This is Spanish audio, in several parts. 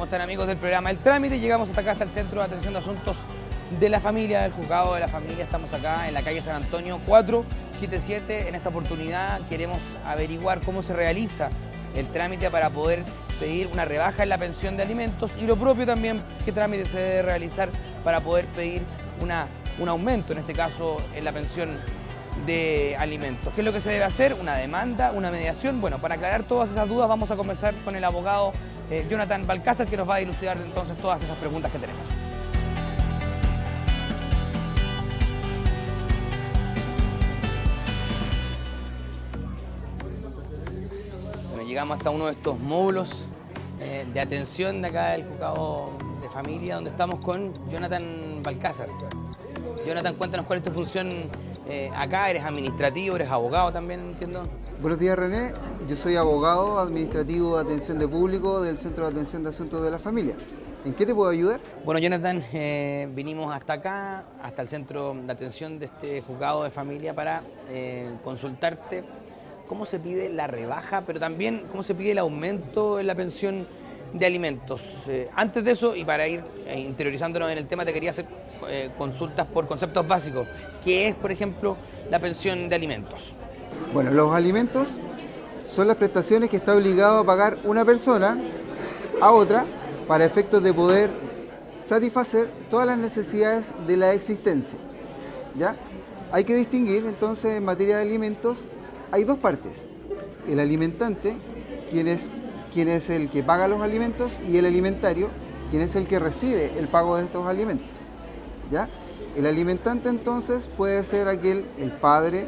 están, amigos del programa El Trámite? Llegamos hasta acá, hasta el Centro de Atención de Asuntos de la Familia, el Juzgado de la Familia. Estamos acá en la calle San Antonio 477. En esta oportunidad queremos averiguar cómo se realiza el trámite para poder pedir una rebaja en la pensión de alimentos y lo propio también, qué trámite se debe realizar para poder pedir un aumento, en este caso en la pensión de alimentos. ¿Qué es lo que se debe hacer? ¿Una demanda? ¿Una mediación? Bueno, para aclarar todas esas dudas vamos a conversar con el abogado Jonathan Balcázar, que nos va a ilustrar entonces todas esas preguntas que tenemos. Bueno, llegamos hasta uno de estos módulos de atención de acá del Juzgado de Familia, donde estamos con Jonathan Balcázar. Jonathan, cuéntanos cuál es tu función acá. ¿Eres administrativo, eres abogado también, entiendo? Buenos días, René. Yo soy abogado administrativo de atención de público del Centro de Atención de Asuntos de la Familia. ¿En qué te puedo ayudar? Bueno, Jonathan, vinimos hasta acá, hasta el Centro de Atención de este Juzgado de Familia para consultarte cómo se pide la rebaja, pero también cómo se pide el aumento en la pensión de alimentos. Antes de eso, y para ir interiorizándonos en el tema, te quería hacer consultas por conceptos básicos. ¿Qué es, por ejemplo, la pensión de alimentos? Bueno, los alimentos son las prestaciones que está obligado a pagar una persona a otra para efectos de poder satisfacer todas las necesidades de la existencia. ¿Ya? Hay que distinguir, entonces, en materia de alimentos, hay dos partes. El alimentante, quien es el que paga los alimentos, y el alimentario, quien es el que recibe el pago de estos alimentos. ¿Ya? El alimentante, entonces, puede ser el padre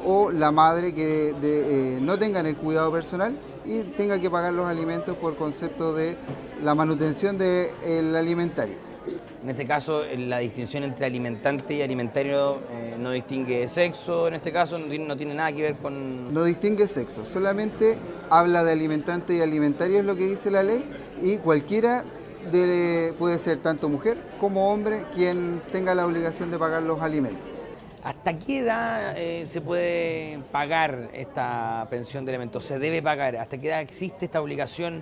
o la madre que no tengan el cuidado personal y tenga que pagar los alimentos por concepto de la manutención del alimentario. En este caso, la distinción entre alimentante y alimentario no distingue sexo, en este caso no tiene nada que ver con... No distingue sexo, solamente habla de alimentante y alimentario, es lo que dice la ley, y cualquiera puede ser tanto mujer como hombre quien tenga la obligación de pagar los alimentos. ¿Hasta qué edad se puede pagar esta pensión de alimentos? ¿Se debe pagar? ¿Hasta qué edad existe esta obligación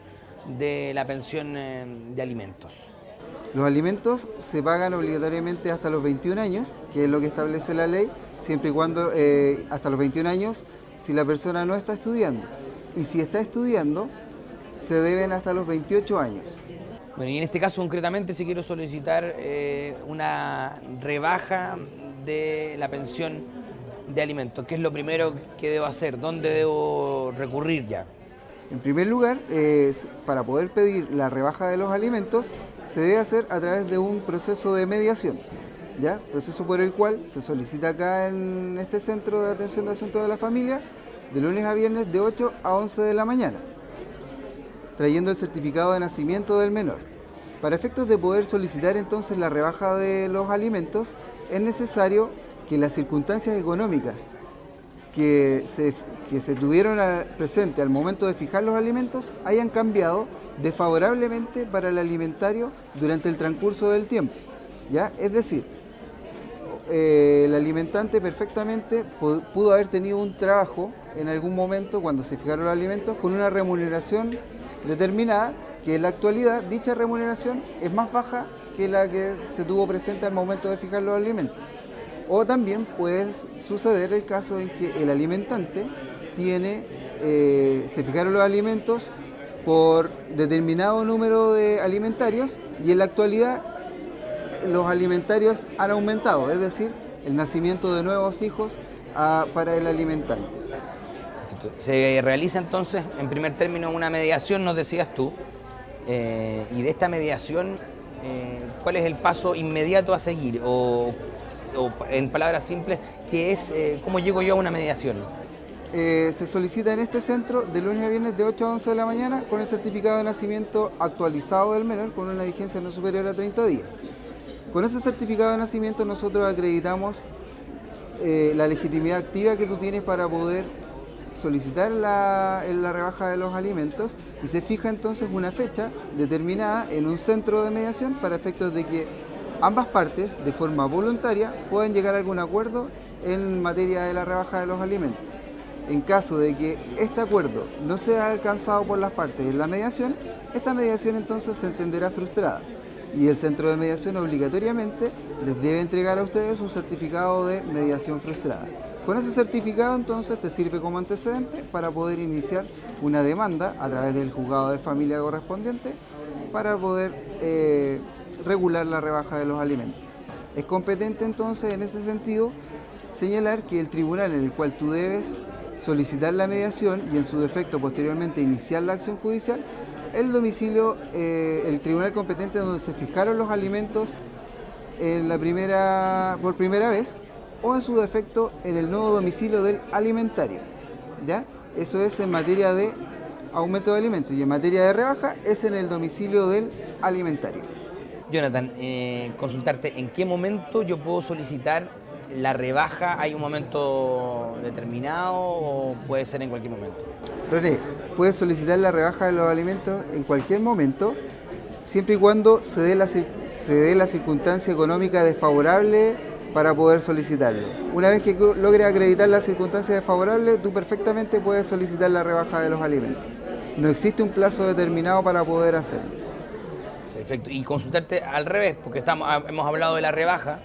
de la pensión de alimentos? Los alimentos se pagan obligatoriamente hasta los 21 años, que es lo que establece la ley, siempre y cuando hasta los 21 años si la persona no está estudiando. Y si está estudiando, se deben hasta los 28 años. Bueno, y en este caso concretamente, si quiero solicitar una rebaja de la pensión de alimentos, ¿qué es lo primero que debo hacer? ¿Dónde debo recurrir ya? En primer lugar, para poder pedir la rebaja de los alimentos, se debe hacer a través de un proceso de mediación, ¿ya? Proceso por el cual se solicita acá en este Centro de Atención de Asuntos de la Familia de lunes a viernes de 8 a 11 de la mañana, trayendo el certificado de nacimiento del menor. Para efectos de poder solicitar entonces la rebaja de los alimentos, es necesario que las circunstancias económicas que se tuvieron presente al momento de fijar los alimentos hayan cambiado desfavorablemente para el alimentario durante el transcurso del tiempo, ¿ya? Es decir, el alimentante perfectamente pudo haber tenido un trabajo en algún momento cuando se fijaron los alimentos con una remuneración determinada, que en la actualidad dicha remuneración es más baja que la que se tuvo presente al momento de fijar los alimentos. O también puede suceder el caso en que el alimentante se fijaron los alimentos por determinado número de alimentarios y en la actualidad los alimentarios han aumentado, es decir, el nacimiento de nuevos hijos para el alimentante. Se realiza entonces, en primer término, una mediación, nos decías tú, y de esta mediación, ¿cuál es el paso inmediato a seguir? O en palabras simples, ¿qué es, cómo llego yo a una mediación? Se solicita en este centro de lunes a viernes de 8 a 11 de la mañana con el certificado de nacimiento actualizado del menor con una vigencia no superior a 30 días. Con ese certificado de nacimiento nosotros acreditamos la legitimidad activa que tú tienes para poder solicitar la rebaja de los alimentos y se fija entonces una fecha determinada en un centro de mediación para efectos de que ambas partes, de forma voluntaria, puedan llegar a algún acuerdo en materia de la rebaja de los alimentos. en caso de que este acuerdo no sea alcanzado por las partes en la mediación, esta mediación entonces se entenderá frustrada y el centro de mediación obligatoriamente les debe entregar a ustedes un certificado de mediación frustrada. Con ese certificado entonces te sirve como antecedente para poder iniciar una demanda a través del juzgado de familia correspondiente para poder regular la rebaja de los alimentos. Es competente entonces en ese sentido señalar que el tribunal en el cual tú debes solicitar la mediación y en su defecto posteriormente iniciar la acción judicial, el domicilio, el tribunal competente donde se fijaron los alimentos por primera vez o en su defecto en el nuevo domicilio del alimentario, ¿ya? Eso es en materia de aumento de alimentos y en materia de rebaja es en el domicilio del alimentario. Jonathan, consultarte, ¿en qué momento yo puedo solicitar la rebaja? ¿Hay un momento determinado o puede ser en cualquier momento? René, puedes solicitar la rebaja de los alimentos en cualquier momento, siempre y cuando se dé la circunstancia económica desfavorable para poder solicitarlo. Una vez que logres acreditar la circunstancia desfavorable, tú perfectamente puedes solicitar la rebaja de los alimentos. No existe un plazo determinado para poder hacerlo. Perfecto. Y consultarte al revés, porque hemos hablado de la rebaja,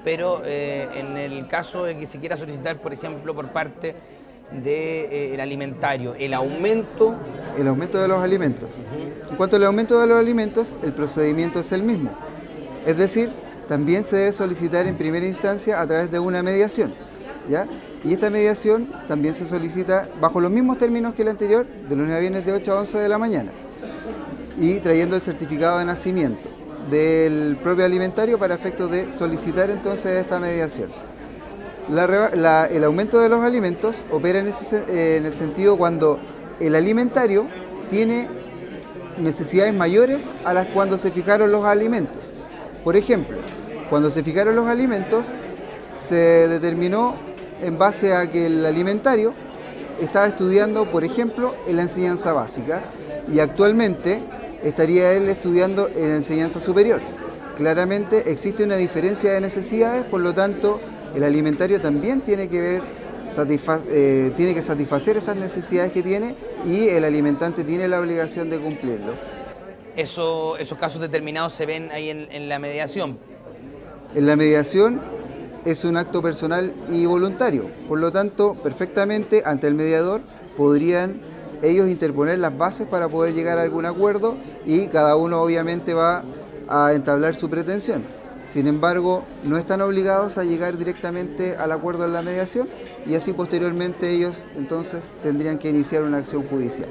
pero en el caso de que se quiera solicitar, por ejemplo, por parte del alimentario, el aumento... El aumento de los alimentos. En cuanto al aumento de los alimentos, el procedimiento es el mismo. Es decir, también se debe solicitar en primera instancia a través de una mediación, ¿ya? Y esta mediación también se solicita bajo los mismos términos que la anterior, de lunes a viernes de 8 a 11 de la mañana, y trayendo el certificado de nacimiento del propio alimentario para efectos de solicitar entonces esta mediación. El aumento de los alimentos opera en el sentido cuando el alimentario tiene necesidades mayores a las cuando se fijaron los alimentos. Por ejemplo, cuando se fijaron los alimentos, se determinó en base a que el alimentario estaba estudiando, por ejemplo, en la enseñanza básica y actualmente estaría él estudiando en la enseñanza superior. Claramente existe una diferencia de necesidades, por lo tanto, el alimentario también tiene que satisfacer esas necesidades que tiene y el alimentante tiene la obligación de cumplirlo. Esos casos determinados se ven ahí en la mediación. En la mediación es un acto personal y voluntario, por lo tanto, perfectamente ante el mediador podrían ellos interponer las bases para poder llegar a algún acuerdo y cada uno obviamente va a entablar su pretensión. Sin embargo, no están obligados a llegar directamente al acuerdo en la mediación y así posteriormente ellos entonces tendrían que iniciar una acción judicial.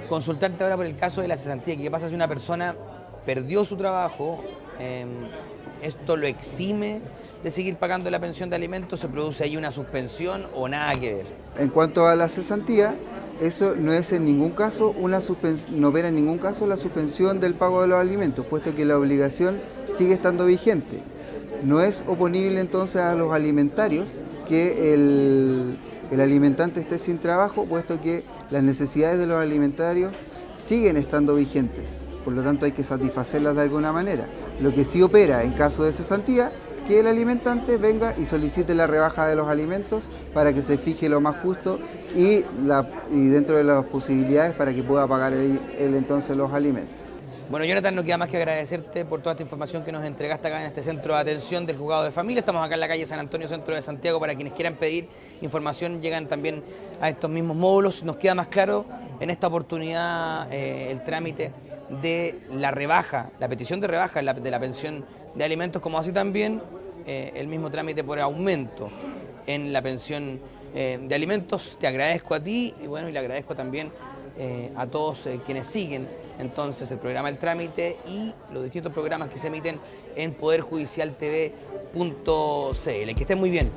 Consultarte ahora por el caso de la cesantía. ¿Qué pasa si una persona perdió su trabajo? ¿Esto lo exime de seguir pagando la pensión de alimentos? ¿Se produce ahí una suspensión o nada que ver? En cuanto a la cesantía, eso no es en ningún caso no opera en ningún caso la suspensión del pago de los alimentos, puesto que la obligación sigue estando vigente. No es oponible entonces a los alimentarios que el alimentante esté sin trabajo, puesto que las necesidades de los alimentarios siguen estando vigentes. Por lo tanto hay que satisfacerlas de alguna manera. Lo que sí opera en caso de cesantía, que el alimentante venga y solicite la rebaja de los alimentos para que se fije lo más justo y dentro de las posibilidades para que pueda pagar él entonces los alimentos. Bueno, Jonathan, no queda más que agradecerte por toda esta información que nos entregaste acá en este centro de atención del juzgado de familia. Estamos acá en la calle San Antonio, centro de Santiago. Para quienes quieran pedir información, llegan también a estos mismos módulos. Nos queda más claro en esta oportunidad el trámite de la rebaja, la petición de rebaja de la pensión de alimentos, como así también el mismo trámite por aumento en la pensión de alimentos. Te agradezco a ti y bueno, y le agradezco también a todos quienes siguen entonces el programa El Trámite y los distintos programas que se emiten en poderjudicialtv.cl. Que estén muy bien.